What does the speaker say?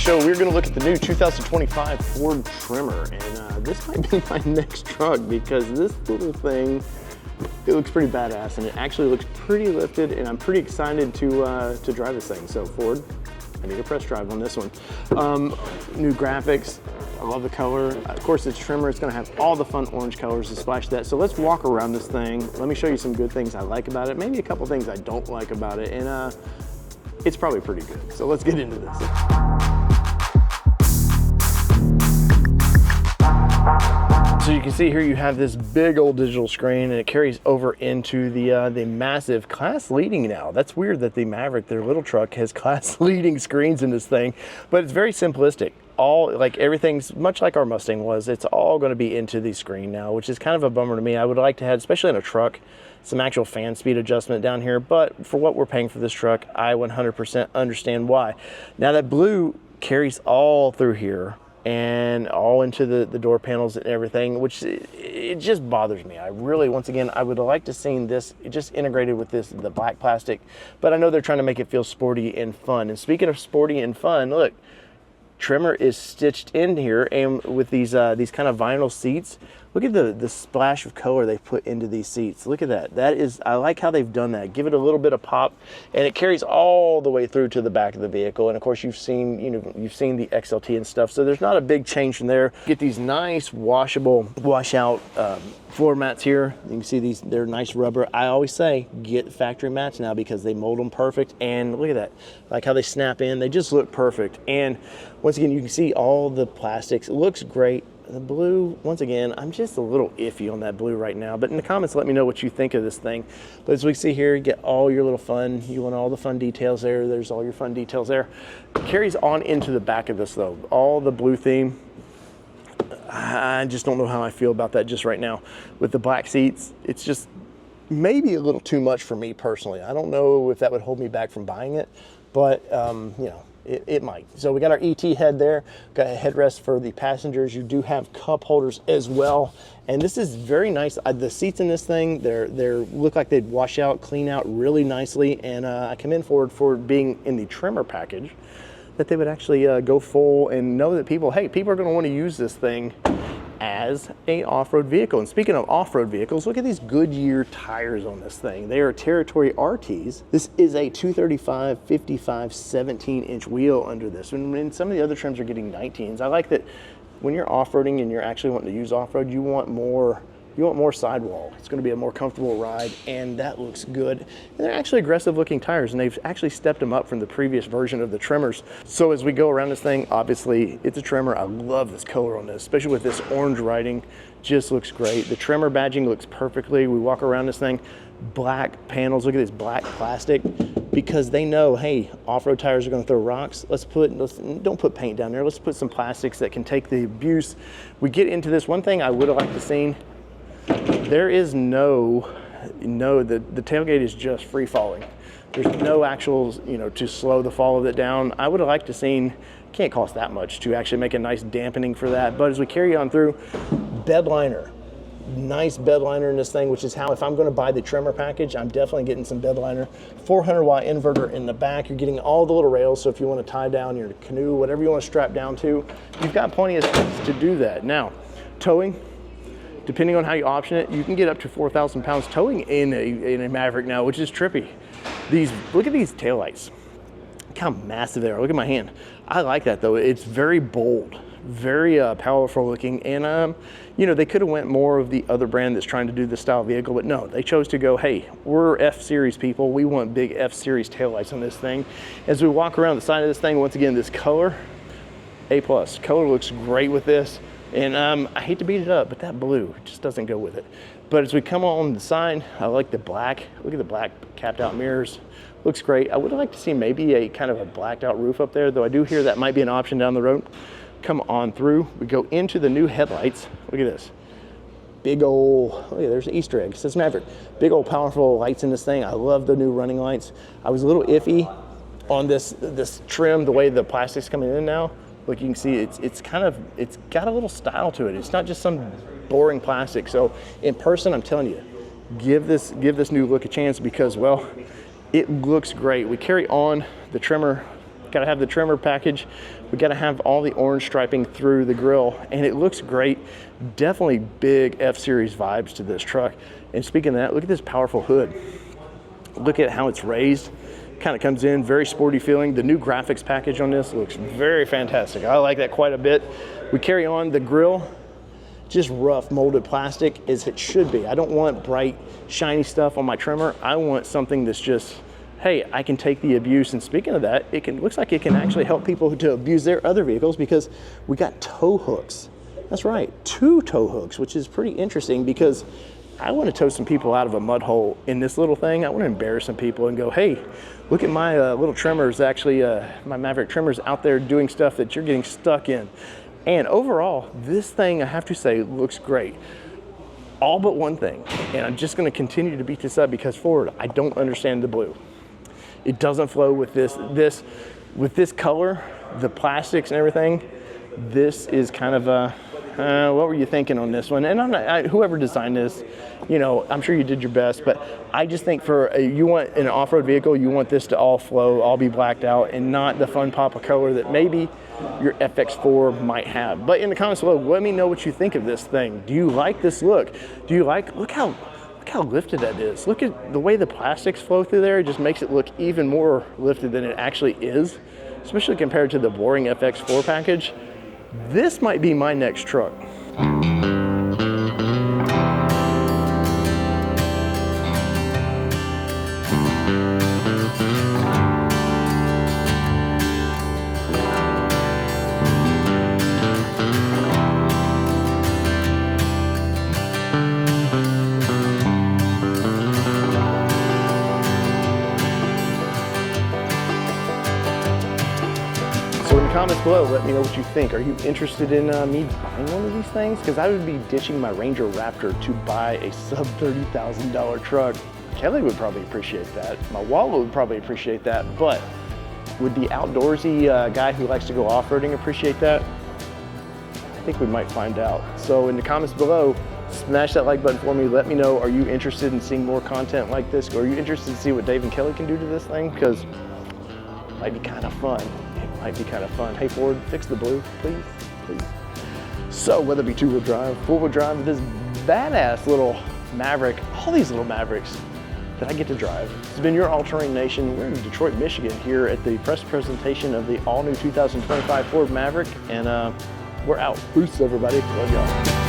show, we're going to look at the new 2025 Ford Tremor, and this might be my next truck because this little thing, it looks pretty badass, and it actually looks pretty lifted, and I'm pretty excited to drive this thing. So Ford, I need a press drive on this one. New graphics, I love the color. Of course, it's Tremor, it's going to have all the fun orange colors to splash that. So let's walk around this thing. Let me show you some good things I like about it, maybe a couple things I don't like about it, and it's probably pretty good. So let's get into this. So you can see here you have this big old digital screen, and it carries over into the massive class leading now. That's weird that the Maverick, their little truck, has class leading screens in this thing, but it's very simplistic. All, like everything's much like our Mustang was, it's all going to be into the screen now, which is kind of a bummer to me. I would like to have, especially in a truck, some actual fan speed adjustment down here, but for what we're paying for this truck, I 100% understand why. Now that blue carries all through here and all into the door panels and everything, which it just bothers me. I really, once again, I would like to see this just integrated with the black plastic, but I know they're trying to make it feel sporty and fun. And speaking of sporty and fun, look, Tremor is stitched in here, and with these kind of vinyl seats. Look at the splash of color they put into these seats. Look at that. That is, I like how they've done that. Give it a little bit of pop, and it carries all the way through to the back of the vehicle. And of course, you've seen the XLT and stuff, so there's not a big change from there. Get these nice washable, washout floor mats here. You can see these, they're nice rubber. I always say get factory mats now because they mold them perfect. And look at that, like how they snap in. They just look perfect. And once again, you can see all the plastics. It looks great. The blue, once again, I'm just a little iffy on that blue right now, but in the comments, let me know what you think of this thing. But as we see here, you get all your little fun, you want all the fun details there. There's all your fun details there. It carries on into the back of this though. All the blue theme, I just don't know how I feel about that just right now. With the black seats, it's just maybe a little too much for me personally. I don't know if that would hold me back from buying it, but you know, it might. So we got our ET head there, got a headrest for the passengers. You do have cup holders as well, and this is very nice. The seats in this thing, they look like they'd wash out, clean out really nicely, and I commend Ford for being in the Tremor package, that they would actually go full and know that people are going to want to use this thing as a off-road vehicle. And speaking of off-road vehicles, look at these Goodyear tires on this thing. They are Territory RTs. This is a 235, 55, 17-inch wheel under this. And some of the other trims are getting 19s. I like that when you're off-roading and you're actually wanting to use off-road, you want more sidewall. It's going to be a more comfortable ride, and that looks good. And they're actually aggressive looking tires, and they've actually stepped them up from the previous version of the Tremors. So as we go around this thing, obviously it's a Tremor. I love this color on this, especially with this orange writing, just looks great. The Tremor badging looks perfectly. We walk around this thing, black panels, look at this black plastic, because they know, hey, off-road tires are going to throw rocks. Don't put paint down there. Let's put some plastics that can take the abuse. We get into this. One thing I would have liked to see, there is the tailgate is just free falling. There's no actual, to slow the fall of it down. I would have liked to seen, can't cost that much to actually make a nice dampening for that. But as we carry on through, bed liner, nice bed liner in this thing, which is how, if I'm going to buy the Tremor package, I'm definitely getting some bed liner. 400 watt inverter in the back. You're getting all the little rails, so if you want to tie down your canoe, whatever you want to strap down to, you've got plenty of space to do that. Now, towing, depending on how you option it, you can get up to 4,000 pounds towing in a Maverick now, which is trippy. Look at these taillights. Look how massive they are. Look at my hand. I like that though. It's very bold, very powerful looking, and they could have went more of the other brand that's trying to do this style vehicle, but no, they chose to go, hey, we're F-Series people. We want big F-Series taillights on this thing. As we walk around the side of this thing, once again, this color, A+. Color looks great with this. And I hate to beat it up, but that blue just doesn't go with it. But as we come on the side, I like the black. Look at the black capped out mirrors. Looks great. I would like to see maybe a kind of a blacked out roof up there, though I do hear that might be an option down the road. Come on through. We go into the new headlights. Look at this. Big old, oh yeah, there's an Easter egg. It says Maverick. Big old powerful lights in this thing. I love the new running lights. I was a little iffy on this trim, the way the plastic's coming in now. Look, you can see it's got a little style to it. It's not just some boring plastic. So in person, I'm telling you, give this new look a chance because, well, it looks great. We carry on the Tremor Got to have the Tremor package. We got to have all the orange striping through the grille, and it looks great. Definitely big F-Series vibes to this truck. And speaking of that, look at this powerful hood. Look at how it's raised. Kind of comes in, very sporty feeling. The new graphics package on this looks very fantastic. I like that quite a bit. We carry on the grille, just rough molded plastic as it should be. I don't want bright, shiny stuff on my Tremor. I want something that's just, hey, I can take the abuse. And speaking of that, looks like it can actually help people to abuse their other vehicles, because we got tow hooks. That's right, 2 tow hooks, which is pretty interesting, because I want to tow some people out of a mud hole in this little thing. I want to embarrass some people and go, hey, look at my little Tremors, actually, my Maverick Tremors out there doing stuff that you're getting stuck in. And overall, this thing, I have to say, looks great. All but one thing, and I'm just going to continue to beat this up, because Ford, I don't understand the blue. It doesn't flow with with this color, the plastics and everything. This is kind of a, what were you thinking on this one? And I'm not, whoever designed this, you know, I'm sure you did your best, but I just think you want in an off-road vehicle, you want this to all flow, all be blacked out, and not the fun pop of color that maybe your FX4 might have. But in the comments below, let me know what you think of this thing. Do you like this look? Do you like, look how lifted that is. Look at the way the plastics flow through there. It just makes it look even more lifted than it actually is, especially compared to the boring FX4 package. This might be my next truck. Comments below, let me know what you think. Are you interested in me buying one of these things? Because I would be ditching my Ranger Raptor to buy a sub $30,000 truck. Kelly would probably appreciate that. My wallet would probably appreciate that. But would the outdoorsy guy who likes to go off-roading appreciate that? I think we might find out. So in the comments below, smash that like button for me. Let me know, are you interested in seeing more content like this? Or are you interested to see what Dave and Kelly can do to this thing? Because it might be kind of fun. Might be kind of fun. Hey Ford, fix the blue, please, please. So whether it be 2-wheel drive, 4-wheel drive, with this badass little Maverick, all these little Mavericks that I get to drive. It's been your All-Terrain Nation. We're in Detroit, Michigan here at the press presentation of the all-new 2025 Ford Maverick, and we're out. Peace, everybody. Love y'all.